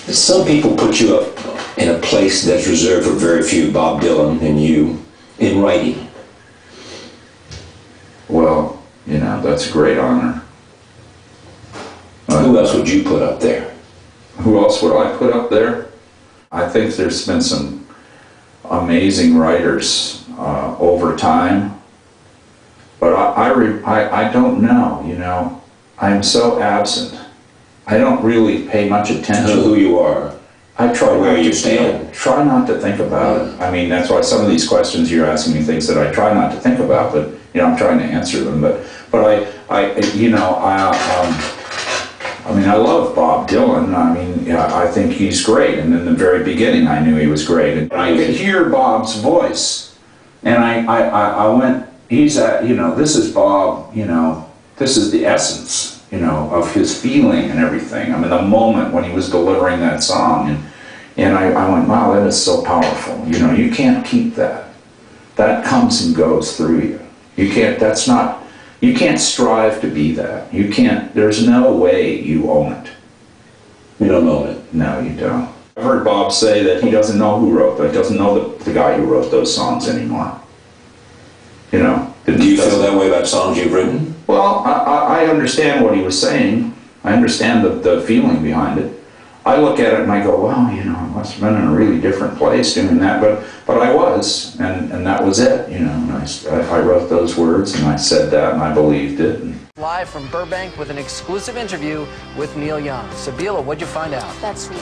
Some people put you up in a place that's reserved for very few, Bob Dylan and you, in writing. Well, you know, that's a great honor. Who else would you put up there? Who else would I put up there? I think there's been some amazing writers over time, but I don't know, you know. I'm so absent. I don't really pay much attention. To who you are. I try where not you to stand. try not to think about it. I mean, that's why some of these questions you're asking me things that I try not to think about, but you know, I'm trying to answer them. But you know, I mean, I love Bob Dylan. I mean, yeah, I think he's great. And in the very beginning, I knew he was great. And I could hear Bob's voice, and I went, he's at, you know, this is Bob. You know, this is the essence, you know, of his feeling and everything. I mean, the moment when he was delivering that song, and I went, wow, that is so powerful. You know, you can't keep that. That comes and goes through you. You can't, that's not, you can't strive to be that. You can't, there's no way you own it. You don't own it. No, you don't. I've heard Bob say that he doesn't know who wrote that, doesn't know the guy who wrote those songs anymore. You know. Do you feel that way about songs you've written? Well, I understand what he was saying. I understand the feeling behind it. I look at it and I go, wow, you know, I must have been in a really different place doing that, but I was, and that was it, you know. And I wrote those words and I said that and I believed it. Live from Burbank with an exclusive interview with Neil Young. Sabila, what'd you find out? That's sweet.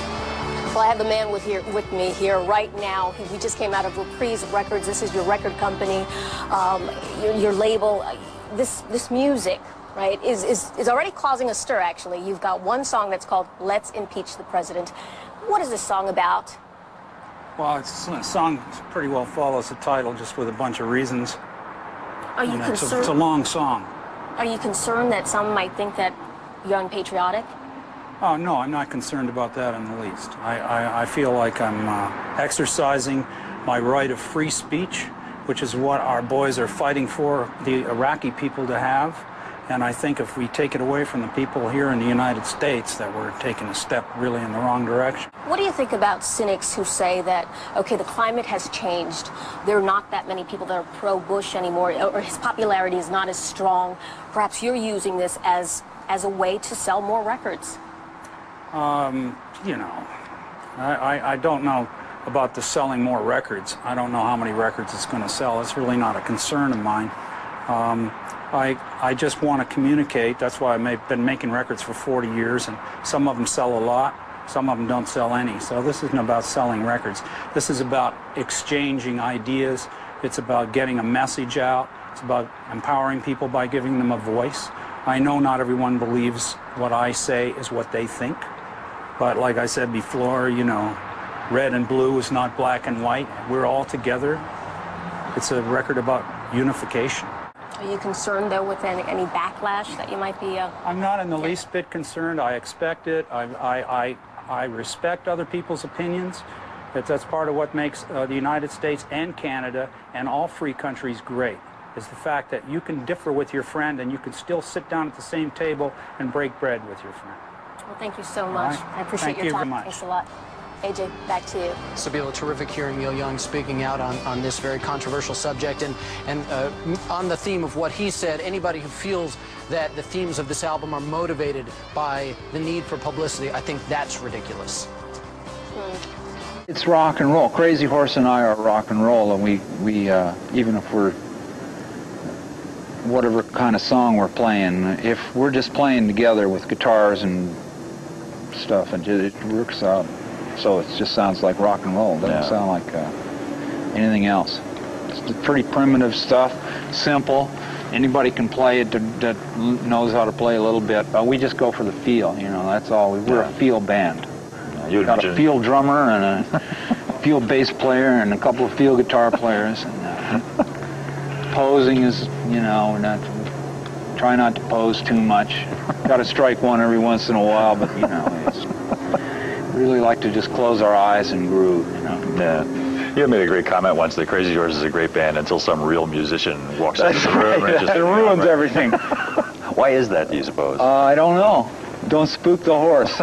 Well, I have the man with me here right now. We just came out of Reprise Records. This is your record company, your label. This music, right, is already causing a stir, actually. You've got one song that's called Let's Impeach the President. What is this song about? Well, it's a song that pretty well follows the title, just with a bunch of reasons. Are you concerned? It's a long song. Are you concerned that some might think that you're unpatriotic? Oh, no, I'm not concerned about that in the least. I feel like I'm exercising my right of free speech, which is what our boys are fighting for the Iraqi people to have. And I think if we take it away from the people here in the United States, that we're taking a step really in the wrong direction. What do you think about cynics who say that, okay, the climate has changed, there are not that many people that are pro-Bush anymore, or his popularity is not as strong? Perhaps you're using this as a way to sell more records. You know, I don't know about the selling more records. I don't know how many records it's going to sell. It's really not a concern of mine. I just want to communicate. That's why I've been making records for 40 years, and some of them sell a lot, some of them don't sell any. So this isn't about selling records. This is about exchanging ideas. It's about getting a message out. It's about empowering people by giving them a voice. I know not everyone believes what I say is what they think, but like I said before, you know, red and blue is not black and white. We're all together. It's a record about unification. Are you concerned, though, with any backlash that you might be... I'm not in the least bit concerned. I expect it. I respect other people's opinions. That's part of what makes the United States and Canada and all free countries great, is the fact that you can differ with your friend and you can still sit down at the same table and break bread with your friend. Well, thank you so much. Right. I appreciate your time. Thanks a lot. AJ, back to you. Sabila, terrific hearing Neil Young speaking out on this very controversial subject. And on the theme of what he said, anybody who feels that the themes of this album are motivated by the need for publicity, I think that's ridiculous. It's rock and roll. Crazy Horse and I are rock and roll, and we even if we're whatever kind of song we're playing, if we're just playing together with guitars and stuff, and it works out. So it just sounds like rock and roll. It doesn't sound like anything else. It's pretty primitive stuff, simple. Anybody can play it that knows how to play a little bit. But we just go for the feel, you know, that's all. We're a feel band. We've got a feel drummer and a feel bass player and a couple of feel guitar players. And, posing is, you know, try not to pose too much. Got to strike one every once in a while, but, you know, really like to just close our eyes and groove, you know. Yeah. You made a great comment once that Crazy Horse is a great band until some real musician walks into the room and just... It ruins everything. Why is that, do you suppose? I don't know. Don't spook the horse.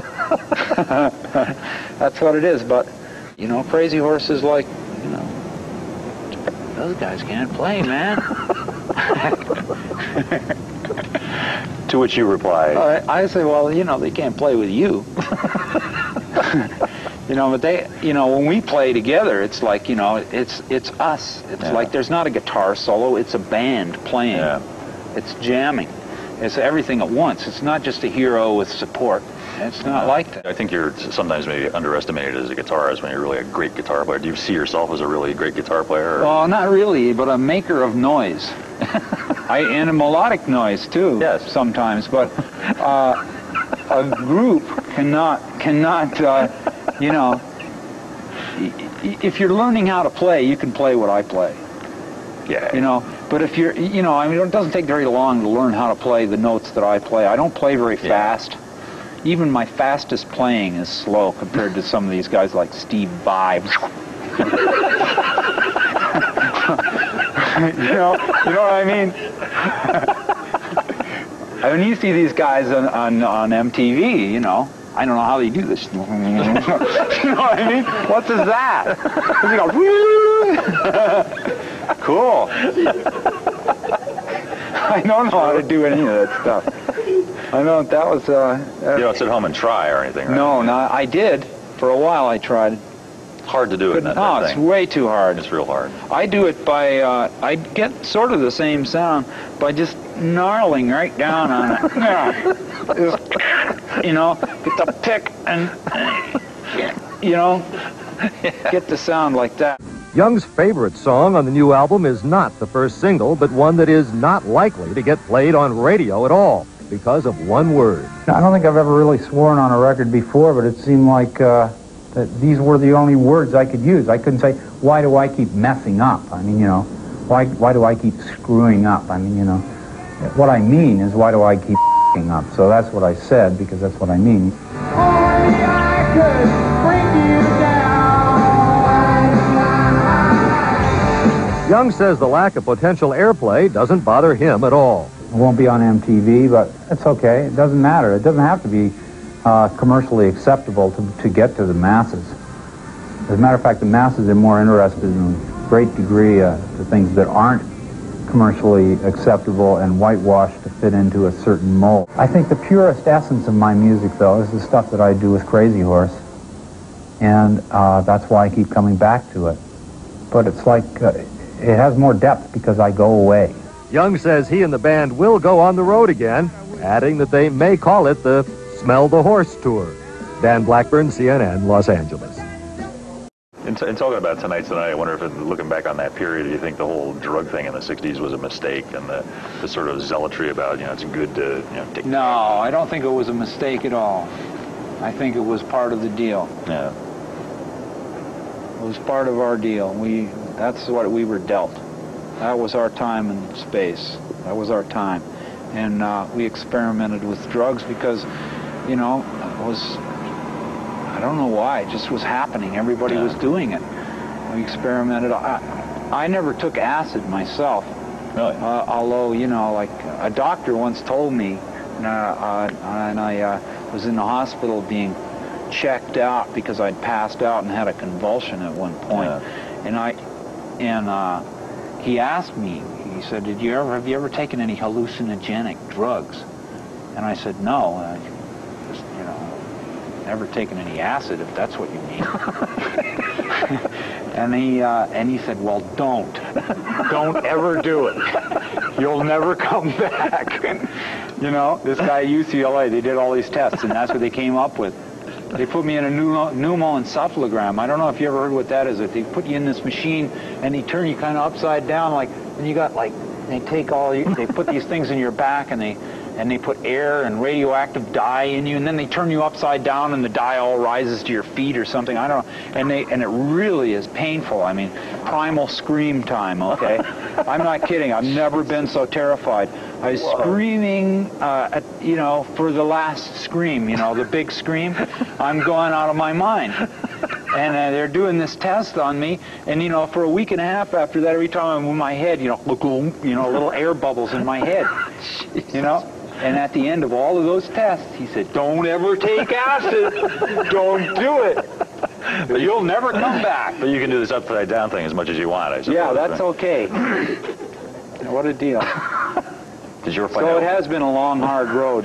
That's what it is. But, you know, Crazy Horse is like, you know, those guys can't play, man. To which you reply, I say, well, you know, they can't play with you. You know, but they, you know, when we play together, it's like, you know, it's us. It's like there's not a guitar solo, it's a band playing. Yeah. It's jamming. It's everything at once. It's not just a hero with support. It's not like that. I think you're sometimes maybe underestimated as a guitarist when you're really a great guitar player. Do you see yourself as a really great guitar player? Well, not really, but a maker of noise. And a melodic noise, too, yes, sometimes. But a group cannot you know, if you're learning how to play, you can play what I play. Yeah. You know, but if you're, you know, I mean, it doesn't take very long to learn how to play the notes that I play. I don't play very fast. Even my fastest playing is slow compared to some of these guys like Steve Vai. you know what I mean? I mean, you see these guys on MTV, you know. I don't know how they do this. You know what I mean? What is that? You go, cool. I don't know how to do any of that stuff. I know that was. You don't sit home and try or anything, right? No, I did. For a while I tried. Hard to do it. No, it's way too hard. It's real hard. I do it by, I get sort of the same sound by just gnarling right down on it. You know, get the pick and, you know, get the sound like that. Young's favorite song on the new album is not the first single, but one that is not likely to get played on radio at all because of one word. I don't think I've ever really sworn on a record before, but it seemed like that these were the only words I could use. I couldn't say, why do I keep messing up? I mean, you know, why do I keep screwing up? I mean, you know, what I mean is, why do I keep f***ing up? So that's what I said, because that's what I mean. Only I could bring you down. Young says the lack of potential airplay doesn't bother him at all. It won't be on MTV, but it's okay. It doesn't matter. It doesn't have to be commercially acceptable to get to the masses. As a matter of fact, the masses are more interested in a great degree the things that aren't commercially acceptable and whitewashed to fit into a certain mold. I think the purest essence of my music, though, is the stuff that I do with Crazy Horse, and that's why I keep coming back to it. But it's like it has more depth because I go away. Young says he and the band will go on the road again, adding that they may call it the Smell the Horse Tour. Dan Blackburn, CNN, Los Angeles. In talking about Tonight's the Night, I wonder if, looking back on that period, do you think the whole drug thing in the 60s was a mistake, and the sort of zealotry about, you know, it's good to, you know, take... No, I don't think it was a mistake at all. I think it was part of the deal. Yeah. It was part of our deal. That's what we were dealt. That was our time and space. That was our time. And we experimented with drugs because, you know, it was, I don't know why, it just was happening. Everybody was doing it. We experimented. I never took acid myself. Really? Although, you know, like a doctor once told me, and I was in the hospital being checked out because I'd passed out and had a convulsion at one point. Yeah. And he asked me, he said, have you ever taken any hallucinogenic drugs? And I said, no, just, you know, never taken any acid, if that's what you mean. and he said, well, don't ever do it. You'll never come back. You know, this guy at UCLA, they did all these tests, and that's what they came up with. They put me in a pneumoencephalogram. I don't know if you ever heard what that is. They put you in this machine, and they turn you kind of upside down, like, and you got like, they take they put these things in your back, and they put air and radioactive dye in you, and then they turn you upside down, and the dye all rises to your feet or something. I don't know. And it really is painful. I mean, primal scream time. Okay, I'm not kidding. I've never been so terrified. I was screaming, you know, for the last scream, you know, the big scream. I'm going out of my mind. And they're doing this test on me, and, you know, for a week and a half after that, every time I move my head, you know, little air bubbles in my head, you know. And at the end of all of those tests, he said, "Don't ever take acid. Don't do it. But you'll never come back." But you can do this upside down thing as much as you want, I suppose. Yeah, that's okay. What a deal. Did you ever find out? So it has been a long, hard road.